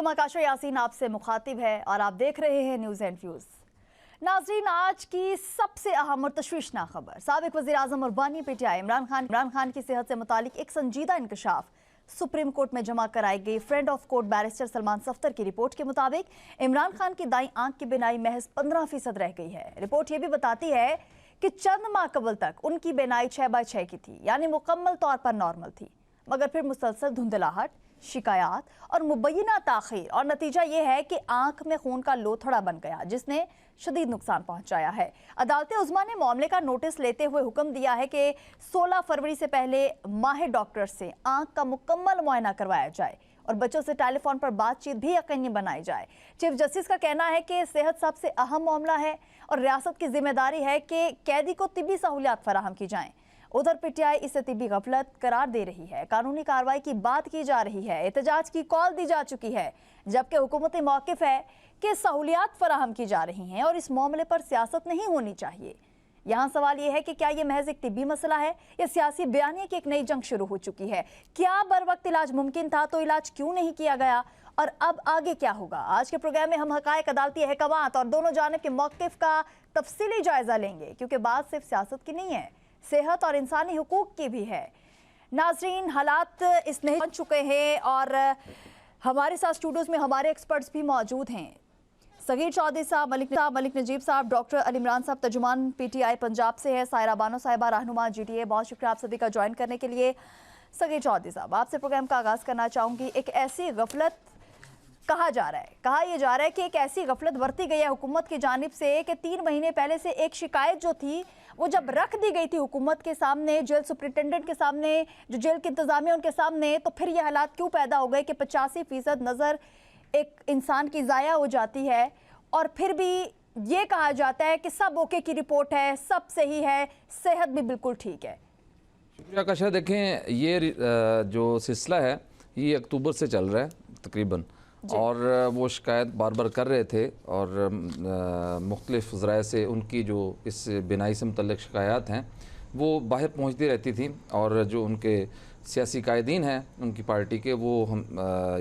नाम आकाशा यासीन आपसे मुखातिब है और आप देख रहे हैं न्यूज़ एंड व्यूज़। नाजरीन, आज की सबसे अहम और तशवीशनाक खबर, साबिक वज़ीर आज़म और बानी पीटीआई इमरान खान की सेहत से मुतालिक एक संजीदा इंकशाफ सुप्रीम कोर्ट में जमा कराई गई friend of court barrister Salman Safdar की रिपोर्ट के मुताबिक इमरान खान की दाईं आंख की बिनाई महज 15% रह गई है। रिपोर्ट ये भी बताती है कि चंद माह कबल तक उनकी बिनाई 6/6 की थी, यानी मुकम्मल तौर पर नॉर्मल थी, मगर फिर मुसलसल धुंधलाहट, शिकायत और मुबैना ताखीर, और नतीजा ये है कि आंख में खून का लोथड़ा बन गया, जिसने शदीद नुकसान पहुंचाया है। अदालत उज़्मा ने मामले का नोटिस लेते हुए हुक्म दिया है कि 16 फरवरी से पहले माहिर डॉक्टर से आंख का मुकम्मल मुआयना करवाया जाए और बच्चों से टेलीफोन पर बातचीत भी यकीनी बनाई जाए। चीफ जस्टिस का कहना है कि सेहत सबसे अहम मामला है और रियासत की जिम्मेदारी है कि कैदी को तिब्बी सहूलियात फराहम की जाएं। उधर पीटीआई इसे तिब्बी गफलत करार दे रही है, कानूनी कार्रवाई की बात की जा रही है, एहतजाज की कॉल दी जा चुकी है, जबकि हुकूमती मौक़िफ़ है कि सहूलियात फराहम की जा रही हैं और इस मामले पर सियासत नहीं होनी चाहिए। यहाँ सवाल यह है कि क्या ये महज एक तिब्बी मसला है या सियासी बयानिया की एक नई जंग शुरू हो चुकी है? क्या बर वक्त इलाज मुमकिन था तो इलाज क्यों नहीं किया गया और अब आगे क्या होगा? आज के प्रोग्राम में हम हकायक, अदालती अहकामात और दोनों जानिब के मौक़िफ़ का तफसीली जायजा लेंगे, क्योंकि बात सिर्फ सियासत की नहीं है, सेहत और इंसानी हुकूक की भी है। नाजरीन, हालात इस नहीं बन चुके हैं और हमारे साथ स्टूडियोज़ में हमारे एक्सपर्ट्स भी मौजूद हैं। सगीर चौधरी साहब, मलिक नजीब साहब, डॉक्टर अली इमरान साहब तर्जुमान पीटीआई पंजाब से है, सायरा बानो साहिबा रहनुमा जीटीए। बहुत शुक्रिया आप सभी का ज्वाइन करने के लिए। सगीर चौधरी साहब, आपसे प्रोग्राम का आगाज़ करना चाहूँगी। एक ऐसी गफलत कहा यह जा रहा है कि एक ऐसी गफलत बरती गई है हुकूमत की जानिब से कि 3 महीने पहले से एक शिकायत जो थी वो जब रख दी गई थी हुकूमत के सामने, जेल सुप्रिटेंडेंट के सामने, जो जेल की इंतजामिया उनके सामने, तो फिर ये हालात क्यों पैदा हो गए कि 85% नज़र एक इंसान की ज़ाया हो जाती है और फिर भी ये कहा जाता है कि सब ओके की रिपोर्ट है, सब सही है, सेहत भी बिल्कुल ठीक है। शुक्रिया आकाशा। देखें, ये जो सिलसिला है ये अक्टूबर से चल रहा है तकरीबन, और वो शिकायत बार बार कर रहे थे और मुख्तलिफ ज़राए से उनकी जो इस बिनाई से मुतल्लिक़ शिकायत हैं वो बाहर पहुंचती रहती थी, और जो उनके सियासी कायदीन हैं उनकी पार्टी के, वो हम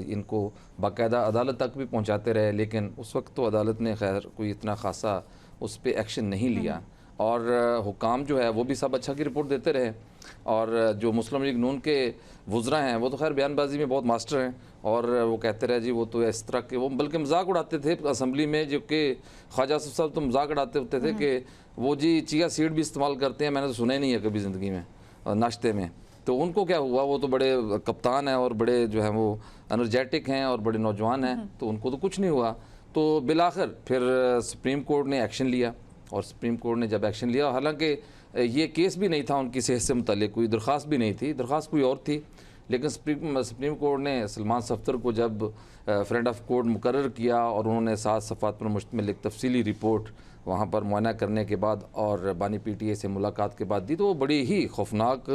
इनको बाकायदा अदालत तक भी पहुंचाते रहे, लेकिन उस वक्त तो अदालत ने खैर कोई इतना खासा उस पर एक्शन नहीं लिया, और हुकाम जो है वो भी सब अच्छा की रिपोर्ट देते रहे, और जो मुस्लिम लीग नून के वुज़रा हैं वो तो खैर बयानबाजी में बहुत मास्टर हैं, और वो कहते रहे जी वो तो इस तरह के, वो बल्कि मजाक उड़ाते थे असम्बली में, जो कि ख्वाजा साहब तो मजाक उड़ाते होते थे कि वो जी चिया सीड भी इस्तेमाल करते हैं, मैंने तो सुना ही नहीं है कभी ज़िंदगी में नाश्ते में। तो उनको क्या हुआ, वो तो बड़े कप्तान हैं और बड़े जो हैं वो एनर्जेटिक हैं और बड़े नौजवान हैं, तो उनको तो कुछ नहीं हुआ। तो बिलाखिर फिर सुप्रीम कोर्ट ने एक्शन लिया, और सुप्रीम कोर्ट ने जब एक्शन लिया, हालांकि ये केस भी नहीं था उनकी सेहत से मुतल्लिक़, कोई दरख्वास्त भी नहीं थी, दरख्वास्त कोई और थी, लेकिन सुप्रीम कोर्ट ने सलमान सफ्तर को जब फ्रेंड ऑफ कोर्ट मुकर्रर किया और उन्होंने 7 सफ़ात पर मुश्तमिल एक तफसीली रिपोर्ट वहाँ पर मुआयना करने के बाद और बानी पीटीए से मुलाकात के बाद दी, तो वो बड़ी ही खौफनाक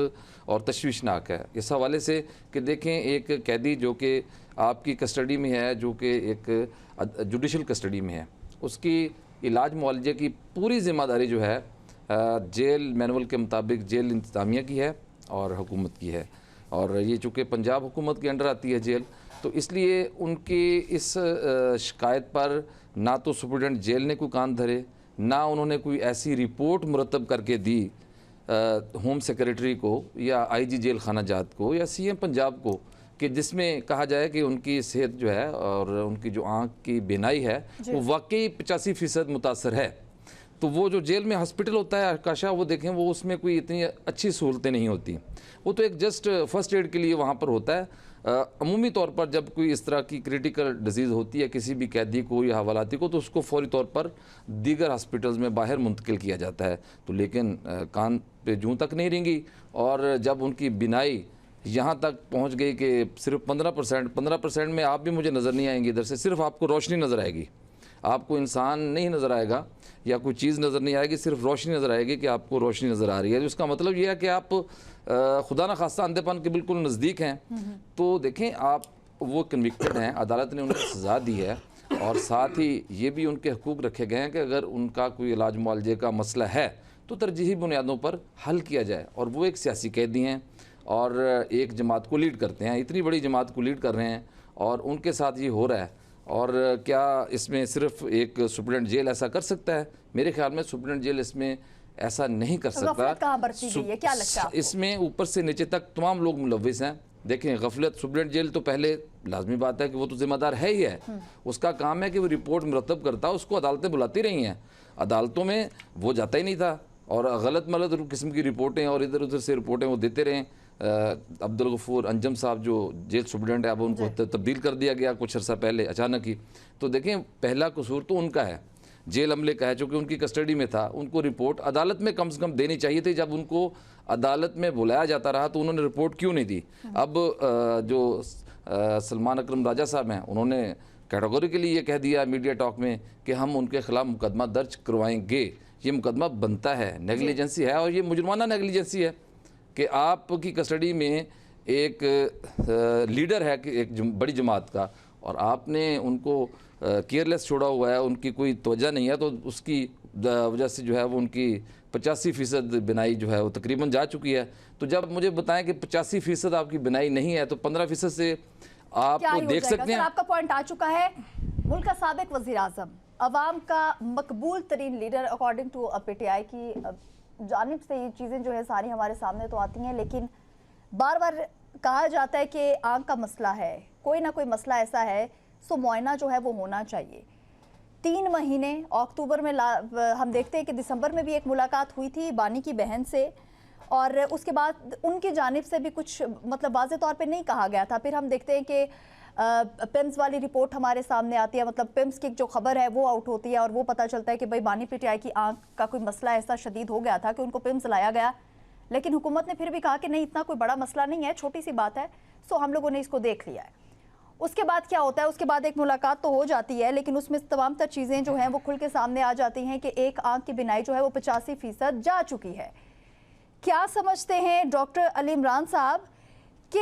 और तशवीशनाक है इस हवाले से कि देखें, एक कैदी जो कि आपकी कस्टडी में है, जो कि एक जुडिशल कस्टडी में है, उसकी इलाज मुआलजे की पूरी ज़िम्मेदारी जो है जेल मैनुअल के मुताबिक जेल इंतज़ामिया की है और हुकूमत की है, और ये चूँकि पंजाब हुकूमत के अंडर आती है जेल, तो इसलिए उनकी इस शिकायत पर ना तो सुप्रिटेंडेंट जेल ने कोई कान धरे, ना उन्होंने कोई ऐसी रिपोर्ट मुरतब करके दी होम सेक्रेटरी को या आईजी जेल खाना जात को या सीएम पंजाब को, कि जिसमें कहा जाए कि उनकी सेहत जो है और उनकी जो आँख की बिनाई है वो वाकई 85% मुतासर है। तो वो जो जेल में हॉस्पिटल होता है आकाशा, वो देखें वो उसमें कोई इतनी अच्छी सहूलतें नहीं होती, वो तो एक जस्ट फर्स्ट एड के लिए वहाँ पर होता है। अमूमी तौर पर जब कोई इस तरह की क्रिटिकल डिजीज़ होती है किसी भी कैदी को या हवालाती को, तो उसको फौरी तौर पर दीगर हॉस्पिटल्स में बाहर मुंतकिल किया जाता है, तो लेकिन कान पे जूं तक नहीं रेंगी, और जब उनकी बिनाई यहाँ तक पहुँच गई कि सिर्फ 15% में आप भी मुझे नज़र नहीं आएंगी, इधर से सिर्फ आपको रोशनी नज़र आएगी, आपको इंसान नहीं नज़र आएगा या कोई चीज़ नज़र नहीं आएगी, सिर्फ रोशनी नज़र आएगी कि आपको रोशनी नज़र आ रही है। उसका मतलब यह है कि आप खुदा न खास्ता अंधेपन के बिल्कुल नज़दीक हैं। तो देखें, आप वो कन्विक्टेड हैं, अदालत ने उन्हें सज़ा दी है, और साथ ही ये भी उनके हकूक़ रखे गए हैं कि अगर उनका कोई इलाज मुआलजे का मसला है तो तरजीही बुनियादों पर हल किया जाए, और वो एक सियासी कैदी हैं और एक जमात को लीड करते हैं, इतनी बड़ी जमात को लीड कर रहे हैं, और उनके साथ ये हो रहा है और क्या इसमें सिर्फ एक सुप्रीडेंट जेल ऐसा कर सकता है? मेरे ख्याल में सुप्रीडेंट जेल इसमें ऐसा नहीं कर सकता। गफलत कहाँ बरती गई है, क्या लगता है आपको? इसमें ऊपर से नीचे तक तमाम लोग मुलविस हैं। देखें, गफलत सुप्रीडेंट जेल तो पहले लाजमी बात है कि वो तो जिम्मेदार है ही है। उसका काम है कि वो रिपोर्ट मुरतब करता है, उसको अदालतें बुलाती रही हैं, अदालतों में वो जाता ही नहीं था और गलत मलत किस्म की रिपोर्टें और इधर उधर से रिपोर्टें वो देते रहे। अब्दुल गफूर अंजम साहब जो जेल सुप्रीडेंट है, अब उनको तब्दील कर दिया गया कुछ अर्सा पहले अचानक ही। तो देखें, पहला कसूर तो उनका है, जेल अमले का है, चूँकि उनकी कस्टडी में था। उनको रिपोर्ट अदालत में कम से कम देनी चाहिए थी। जब उनको अदालत में बुलाया जाता रहा तो उन्होंने रिपोर्ट क्यों नहीं दी? अब जो सलमान अकरम राजा साहब हैं, उन्होंने कैटेगोरिकली ये कह दिया मीडिया टॉक में कि हम उनके खिलाफ मुकदमा दर्ज करवाएंगे। ये मुकदमा बनता है, नेगलिजेंसी है और ये मुजरमाना नेगलिजेंसी है कि आपकी कस्टडी में एक लीडर है कि एक बड़ी जमात का और आपने उनको केयरलेस छोड़ा हुआ है, उनकी कोई तवज्जो नहीं है, तो उसकी वजह से जो है वो उनकी 85% बिनाई जो है वो तकरीबन जा चुकी है। तो जब मुझे बताएं कि 85% आपकी बिनाई नहीं है तो 15% से आप तो देख सकते हैं। आपका पॉइंट आ चुका है। मुल्क का साबिक वज़ीर आज़म, अवाम का मकबूल तरीन लीडर अकॉर्डिंग टू PTI की जानिब से ये चीज़ें जो है सारी हमारे सामने तो आती हैं, लेकिन बार बार कहा जाता है कि आंख का मसला है, कोई ना कोई मसला ऐसा है, सो मुआयना जो है वो होना चाहिए। 3 महीने अक्टूबर में हम देखते हैं कि दिसंबर में भी एक मुलाकात हुई थी बानी की बहन से और उसके बाद उनकी जानिब से भी कुछ मतलब वाज़े तौर पे नहीं कहा गया था। फिर हम देखते हैं कि पिम्स वाली रिपोर्ट हमारे सामने आती है, मतलब पिम्स की जो खबर है वो आउट होती है और वो पता चलता है कि भाई बानी PTI की आंख का कोई मसला ऐसा शदीद हो गया था कि उनको पिम्स लाया गया, लेकिन हुकूमत ने फिर भी कहा कि नहीं, इतना कोई बड़ा मसला नहीं है, छोटी सी बात है, सो हम लोगों ने इसको देख लिया है। उसके बाद क्या होता है? उसके बाद एक मुलाकात तो हो जाती है, लेकिन उसमें तमाम तर चीज़ें जो हैं वो खुल के सामने आ जाती हैं कि एक आंख की बिनाई जो है वो 85% जा चुकी है। क्या समझते हैं डॉक्टर अली इमरान साहब कि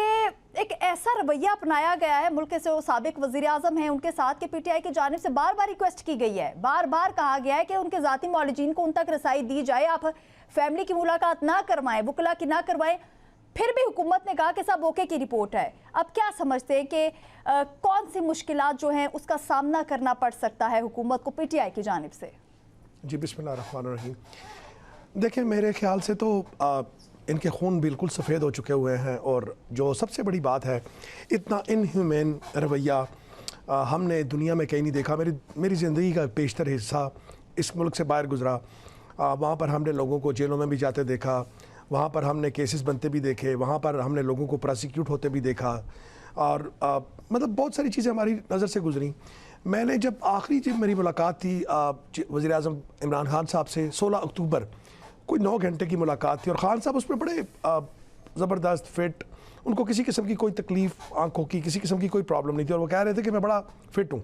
एक ऐसा रवैया अपनाया गया है, मुल्क से वो साबिक वज़ीर आज़म हैं, उनके साथ के PTI की जानिब से बार बार रिक्वेस्ट की गई है, बार बार कहा गया है कि उनके ज़ाती मौलजीन को उन तक रसाई दी जाए, आप फैमिली की मुलाकात ना करवाएं, वकला की ना करवाएं, फिर भी हुकूमत ने कहा कि सब ओके की रिपोर्ट है। अब क्या समझते हैं कि कौन सी मुश्किलात जो हैं उसका सामना करना पड़ सकता है हुकूमत को PTI की जानिब से? जी बिस्मिल्लाहिर्रहमानिर्रहीम। देखिए, मेरे ख्याल से तो इनके खून बिल्कुल सफ़ेद हो चुके हुए हैं और जो सबसे बड़ी बात है, इतना इनह्यूमैन रवैया हमने दुनिया में कहीं नहीं देखा। मेरी ज़िंदगी का बेशतर हिस्सा इस मुल्क से बाहर गुजरा। वहाँ पर हमने लोगों को जेलों में भी जाते देखा, वहाँ पर हमने केसेस बनते भी देखे, वहाँ पर हमने लोगों को प्रोसिक्यूट होते भी देखा और मतलब बहुत सारी चीज़ें हमारी नज़र से गुजरी। मैंने जब आखिरी मेरी मुलाकात थी वज़ीर आज़म इमरान खान साहब से 16 अक्टूबर, कोई 9 घंटे की मुलाकात थी और ख़ान साहब उसमें बड़े ज़बरदस्त फिट, उनको किसी किस्म की कोई तकलीफ़ आंखों की किसी किस्म की कोई प्रॉब्लम नहीं थी और वो कह रहे थे कि मैं बड़ा फिट हूँ।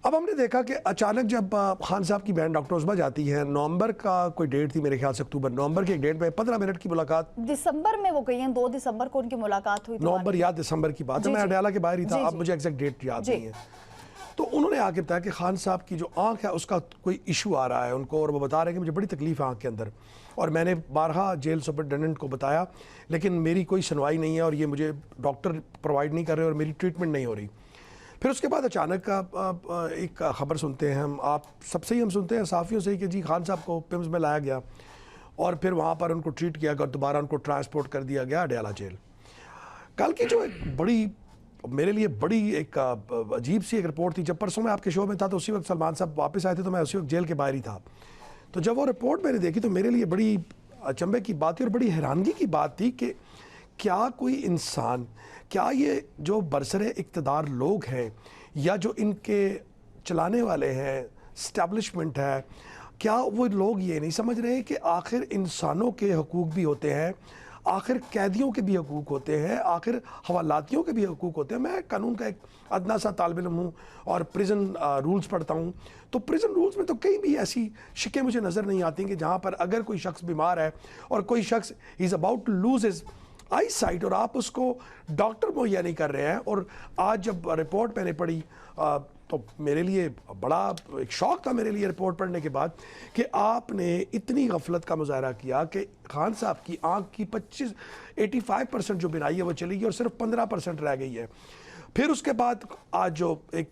अब हमने देखा कि अचानक जब खान साहब की बहन डॉक्टर उस्मा जाती है, नवंबर का कोई डेट थी मेरे ख्याल से, अक्टूबर नवंबर की एक डेट में 15 मिनट की मुलाकात, दिसंबर में वो गई हैं, 2 दिसंबर को उनकी मुलाकात हुई। नवंबर या दिसंबर की बात है, मैं अडयाला के बाहर ही था, अब मुझे एग्जैक्ट डेट याद नहीं है। तो उन्होंने आके बताया कि खान साहब की जो आंख है उसका कोई इशू आ रहा है उनको और वो बता रहे हैं कि मुझे बड़ी तकलीफ है आंख के अंदर, और मैंने बारहा जेल सुपरिटेंडेंट को बताया लेकिन मेरी कोई सुनवाई नहीं है और ये मुझे डॉक्टर प्रोवाइड नहीं कर रहे और मेरी ट्रीटमेंट नहीं हो रही। फिर उसके बाद अचानक एक ख़बर सुनते हैं हम, आप सबसे ही हम सुनते हैं साफ़ियों से ही कि जी खान साहब को पिम्स में लाया गया और फिर वहाँ पर उनको ट्रीट किया गया और दोबारा उनको ट्रांसपोर्ट कर दिया गया अडयाला जेल। कल की जो एक बड़ी मेरे लिए बड़ी एक अजीब सी एक रिपोर्ट थी, जब परसों मैं आपके शो में था तो उसी वक्त सलमान साहब वापस आए थे तो मैं उसी वक्त जेल के बाहर ही था। तो जब वो रिपोर्ट मैंने देखी तो मेरे लिए बड़ी अचंभे की बात थी और बड़ी हैरानगी की बात थी कि क्या कोई इंसान, क्या ये जो बरसरे इक़्तिदार लोग हैं या जो इनके चलाने वाले हैं, इस्टेब्लिशमेंट है, क्या वो लोग ये नहीं समझ रहे कि आखिर इंसानों के हकूक़ भी होते हैं, आखिर कैदियों के भी हकूक़ होते हैं, आखिर हवालातियों के भी हकूक़ होते हैं। मैं कानून का एक अदना सा तालिब इल्म हूँ और प्रिजन रूल्स पढ़ता हूँ, तो प्रिजन रूल्स में तो कहीं भी ऐसी शिकें मुझे नज़र नहीं आती कि जहाँ पर अगर कोई शख्स बीमार है और कोई शख्स is about to lose his eye sight और आप उसको डॉक्टर मुहैया नहीं कर रहे हैं। और आज जब रिपोर्ट मैंने पढ़ी तो मेरे लिए बड़ा एक शौक़ था मेरे लिए रिपोर्ट पढ़ने के बाद कि आपने इतनी गफलत का मुजाहरा किया कि खान साहब की आंख की 85% जो बिनाई है वो चली गई और सिर्फ 15% रह गई है। फिर उसके बाद आज जो एक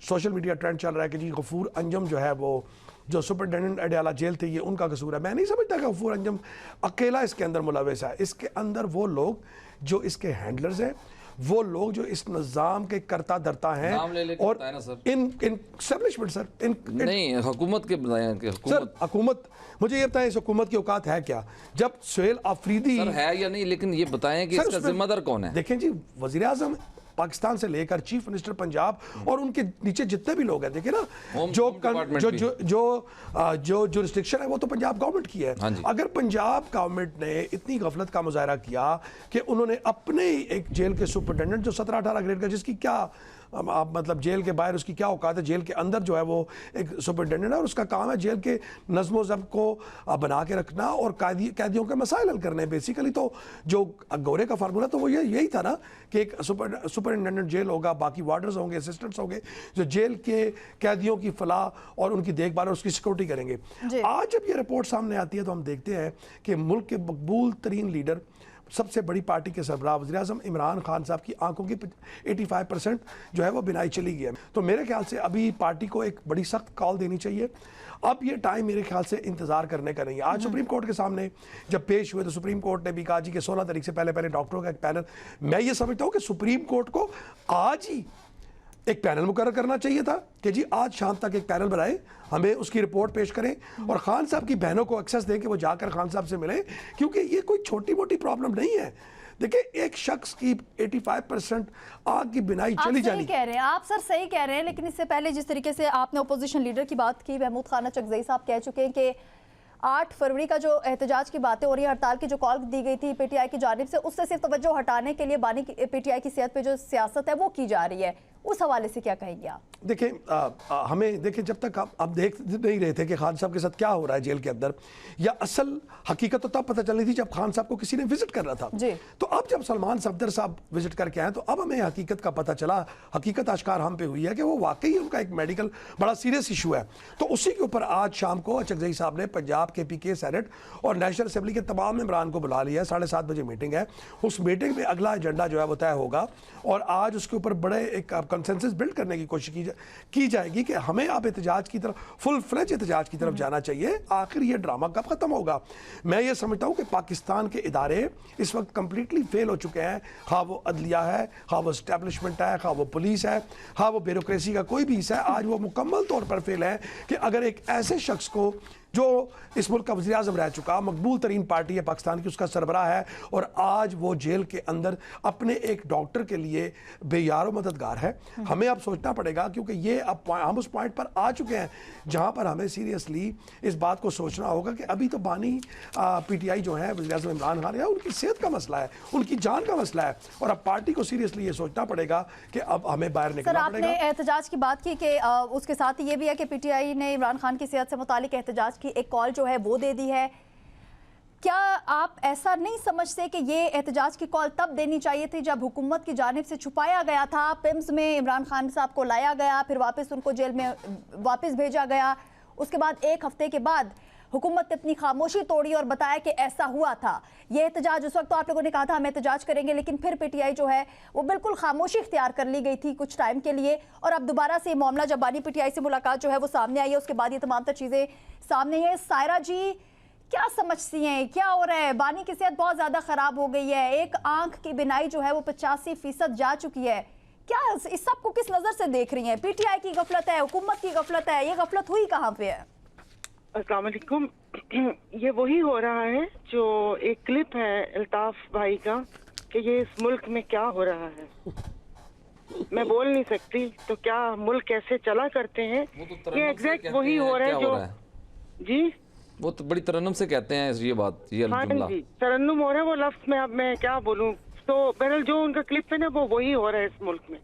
सोशल मीडिया ट्रेंड चल रहा है कि जी गफूर अंजम जो है वो जो सुपरिटेंडेंट अडयाला जेल थे ये उनका कसूर है। मैं नहीं समझता कि गफूर अंजम अकेला इसके अंदर मुलविस है। इसके अंदर वो लोग जो इसके हैंडलर्स हैं, वो लोग जो इस निज़ाम के करता धरता हैं, नाम ले लेके और बताएं ना सर। इन एस्टेब्लिशमेंट सर, नहीं, हुकूमत के बताएं कि सर हुकूमत, मुझे ये बताएं इस हुकूमत की औकात है क्या? जब सुहेल आफरीदी सर है या नहीं, लेकिन ये बताएं कि सर, इसका उसमें- जिम्मेदार कौन है? देखें जी, वजीर आजम पाकिस्तान से लेकर चीफ मिनिस्टर पंजाब और उनके नीचे जितने भी लोग हैं, देखिए ना, होम जो डिपार्टमेंट जो भी। जो जो जो जो रिस्ट्रिक्शन है वो तो पंजाब गवर्नमेंट की है। हाँ जी। अगर पंजाब गवर्नमेंट ने इतनी गफलत का मुजाहरा किया कि उन्होंने अपने ही एक जेल के सुपरिटेंडेंट जो 17-18 ग्रेड का, जिसकी क्या आप मतलब जेल के बाहर उसकी क्या औकात है, जेल के अंदर जो है वो एक सुपरिटेंडेंट है और उसका काम है जेल के नज़्म ज़ब्त को बना के रखना और कैदियों के मसाइल हल करने। बेसिकली तो जो गोरे का फार्मूला तो वो यही था ना कि एक सुपरिटेंडेंट जेल होगा, बाकी वार्डर्स होंगे, असिस्टेंट्स होंगे जो जेल के कैदियों की फलाह और उनकी देखभाल और उसकी सिक्योरिटी करेंगे। आज जब ये रिपोर्ट सामने आती है तो हम देखते हैं कि मुल्क के मकबूल तरीन लीडर, सबसे बड़ी पार्टी के सरबराह वज़ीर आज़म इमरान खान साहब की आंखों की 85% जो है वो बिनाई चली गई है। तो मेरे ख्याल से अभी पार्टी को एक बड़ी सख्त कॉल देनी चाहिए। अब ये टाइम मेरे ख्याल से इंतजार करने का नहीं है। आज सुप्रीम कोर्ट के सामने जब पेश हुए तो सुप्रीम कोर्ट ने भी कहा जी कि 16 तारीख से पहले डॉक्टरों का एक पैनल, मैं ये समझता हूँ कि सुप्रीम कोर्ट को आज ही एक पैनल मुकर्रर करना चाहिए था कि जी आज शाम तक एक पैनल बनाए, हमें उसकी रिपोर्ट पेश करें और खान साहब की बहनों को एक्सेस दें कि वो जाकर खान साहब से मिलें, क्योंकि ये कोई छोटी मोटी प्रॉब्लम नहीं है। देखिए, एक शख्स की 85% आग की बिनाई चली जानी। कह रहे हैं आप सर, सही कह रहे हैं, लेकिन इससे पहले जिस तरीके से आपने अपोजिशन लीडर की बात की, महमूद खान चकजई साहब कह चुके हैं कि 8 फरवरी का जो एहतजाज की बातें और ये हड़ताल की जो कॉल दी गई थी पीटीआई की जानिब से, उससे सिर्फ तवज्जो हटाने के लिए बानी पीटीआई की सेहत पे जो सियासत है वो की जा रही है, उस हवाले से क्या कहेंगे आप? देखिए, हमें देखिए, जब तक आप देख नहीं रहे थे कि खान साहब के साथ क्या हो रहा है जेल के अंदर, या असल हकीकत तो तब पता चल रही थी जब खान साहब को किसी ने विजिट करना था जी। तो अब जब सलमान सफदर साहब विजिट करके आए तो अब हमें हकीकत का पता चला, हकीकत आश्कार हम पे हुई है कि वो वाकई उनका एक मेडिकल बड़ा सीरियस इशू है। तो उसी के ऊपर आज शाम को चकजई साहब ने पंजाब के पीके सेनेट और नेशनल असेंबली के तमाम मेंबरान को बुला लिया है। 7:30 बजे मीटिंग है। उस मीटिंग में अगला एजेंडा जो है वो तय होगा और आज उसके ऊपर बड़े एक कंसेंसस बिल्ड करने की कोशिश की जाएगी कि हमें अब एहतजाज की तरफ, फुल फ्लेज एहतजाज की तरफ जाना चाहिए। आखिर ये ड्रामा कब खत्म होगा? मैं ये समझता हूँ कि पाकिस्तान के इदारे इस वक्त कंप्लीटली फेल हो चुके हैं, खा वो अदलिया है, खा वो एस्टेब्लिशमेंट है, खा वो पुलिस है, खा वो ब्यूरोक्रेसी का कोई भी हिस्सा है, आज वो मुकम्मल तौर पर फेल है कि अगर एक ऐसे शख्स को जो इस मुल्क का वज़ीर आज़म रह चुका, मकबूल तरीन पार्टी है पाकिस्तान की, उसका सरबराह है और आज वो जेल के अंदर अपने एक डॉक्टर के लिए बेयारो मददगार है। हमें अब सोचना पड़ेगा, क्योंकि ये अब हम उस पॉइंट पर आ चुके हैं जहां पर हमें सीरियसली इस बात को सोचना होगा कि अभी तो बानी पीटीआई जो है वज़ीर आज़म इमरान खान है, उनकी सेहत का मसला है, उनकी जान का मसला है और अब पार्टी को सीरियसली ये सोचना पड़ेगा कि अब हमें बाहर निकलना पड़ेगा। आपने एहतजाज की बात की कि उसके साथ ये भी है कि पीटीआई ने इमरान खान की सेहत से मुतालिक एहतजाज की एक कॉल जो है वो दे दी है। क्या आप ऐसा नहीं समझते कि ये एहतजाज की कॉल तब देनी चाहिए थी जब हुकूमत की जानिब से छुपाया गया था, पिम्स में इमरान खान साहब को लाया गया, फिर वापस उनको जेल में वापस भेजा गया, उसके बाद 1 हफ्ते के बाद हुकूमत ने अपनी खामोशी तोड़ी और बताया कि ऐसा हुआ था। ये एहतजाज उस वक्त तो आप लोगों ने कहा था हम एहतजाज करेंगे, लेकिन फिर पीटीआई जो है वो बिल्कुल खामोशी इख्तियार कर ली गई थी कुछ टाइम के लिए, और अब दोबारा से मामला जब बानी पीटीआई से मुलाकात जो है वो सामने आई है, उसके बाद ये तमाम तर चीज़ें सामने है। सायरा जी, क्या समझती हैं क्या हो रहा है? बानी की सेहत बहुत ज़्यादा ख़राब हो गई है, एक आंख की बिनाई जो है वो 85% जा चुकी है। क्या इस सब को किस नज़र से देख रही हैं? पीटीआई की गफलत है, हुकूमत की गफलत है, ये गफलत हुई कहाँ पे है? अस्सलाम वालेकुम। ये वही हो रहा है जो एक क्लिप है अल्ताफ भाई का कि ये इस मुल्क में क्या हो रहा है। मैं बोल नहीं सकती तो क्या मुल्क कैसे चला करते हैं, ये एग्जैक्ट वही हो रहा है जो जी वो तो बड़ी तरन्नुम से कहते हैं ये बात, ये हाँ जुमला जी तरन्नुम हो रहा है वो लफ्ज में। अब मैं क्या बोलूँ, तो बहरहाल जो उनका क्लिप है ना वो वही हो रहा है इस मुल्क में।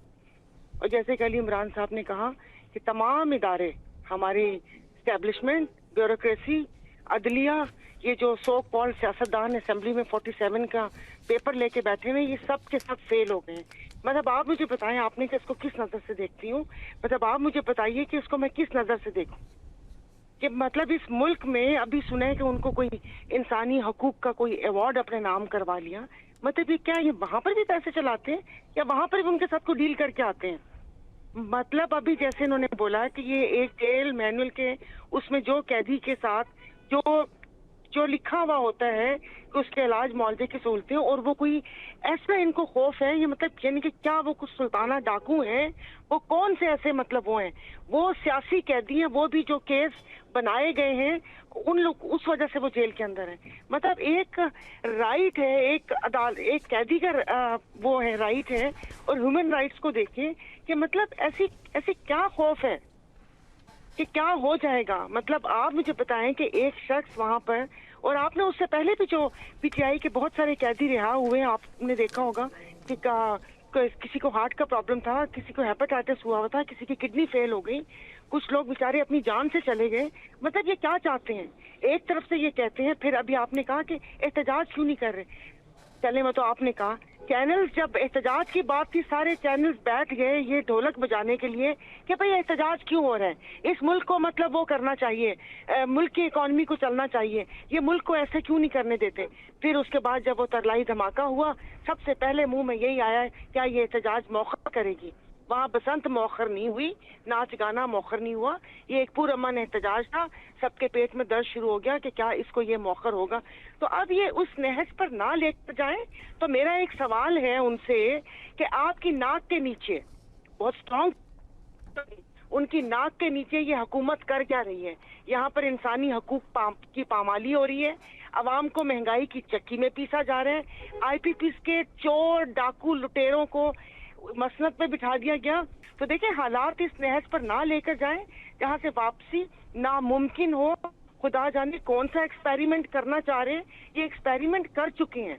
और जैसे कल इमरान साहब ने कहा कि तमाम इदारे, हमारी इस्टेब्लिशमेंट, ब्यूरोक्रेसी, अदलिया, ये जो सो कॉल्ड सियासतदान असेंबली में 47 का पेपर लेके बैठे हुए, ये सब के सब फेल हो गए। मतलब आप मुझे बताएं, आपने कि इसको किस नज़र से देखती हूँ, मतलब आप मुझे बताइए कि इसको मैं किस नज़र से देखूं। कि मतलब इस मुल्क में अभी सुना है कि उनको कोई इंसानी हकूक का कोई अवार्ड अपने नाम करवा लिया, मतलब ये क्या, ये वहाँ पर भी पैसे चलाते हैं या वहाँ पर भी उनके साथ को डील करके आते हैं? मतलब अभी जैसे इन्होंने बोला कि ये एक जेल मैनुअल के उसमें जो कैदी के साथ जो जो लिखा हुआ होता है कि उसके इलाज मुआवजे की सहूलतें, और वो कोई ऐसा इनको खौफ है, ये मतलब यानी कि क्या वो कुछ सुल्ताना डाकू हैं, वो कौन से ऐसे मतलब वो हैं, वो सियासी कैदी हैं, वो भी जो केस बनाए गए हैं उन लोग उस वजह से वो जेल के अंदर है। मतलब एक राइट है, एक कैदी का वो है राइट है, और ह्यूमन राइट्स को देखें कि मतलब ऐसी ऐसी क्या खौफ है कि क्या हो जाएगा। मतलब आप मुझे बताएं कि एक शख्स वहां पर, और आपने उससे पहले भी जो पीटीआई के बहुत सारे कैदी रिहा हुए हैं, आपने देखा होगा कि किसी को हार्ट का प्रॉब्लम था, किसी को हेपेटाइटिस हुआ था, किसी की किडनी फेल हो गई, कुछ लोग बेचारे अपनी जान से चले गए। मतलब ये क्या चाहते हैं? एक तरफ से ये कहते हैं, फिर अभी आपने कहा कि एहतजाज क्यों नहीं कर रहे। चले में तो आपने कहा चैनल्स, जब एहतजाज की बात थी सारे चैनल्स बैठ गए ये ढोलक बजाने के लिए कि भाई एहतजाज क्यों हो रहा है, इस मुल्क को मतलब वो करना चाहिए, मुल्क की इकॉनमी को चलना चाहिए, ये मुल्क को ऐसे क्यों नहीं करने देते। फिर उसके बाद जब वो तरलाई धमाका हुआ, सबसे पहले मुंह में यही आया क्या ये एहतजाज मौखर करेगी। वहाँ बसंत मौखर नहीं हुई, नाच गाना मौखर नहीं हुआ, ये एक पुरअमन एहतजाज था। सबके पेट में दर्द शुरू हो गया कि क्या इसको ये मौखर होगा। तो अब ये उस नहज पर ना लेकर जाएं। तो मेरा एक सवाल है उनसे कि आपकी नाक के नीचे बहुत स्ट्रॉन्ग, उनकी नाक के नीचे ये हुकूमत कर क्या रही है। यहाँ पर इंसानी हकूक की पामाली हो रही है, अवाम को महंगाई की चक्की में पीसा जा रहा है, IPPs के चोर डाकू लुटेरों को मसनद पे बिठा दिया गया। तो देखिए हालात इस नहज पर ना लेकर जाएं जहाँ से वापसी नामुमकिन हो। खुदा जाने कौन सा एक्सपेरिमेंट करना चाह रहे हैं, ये एक्सपेरिमेंट कर चुके हैं।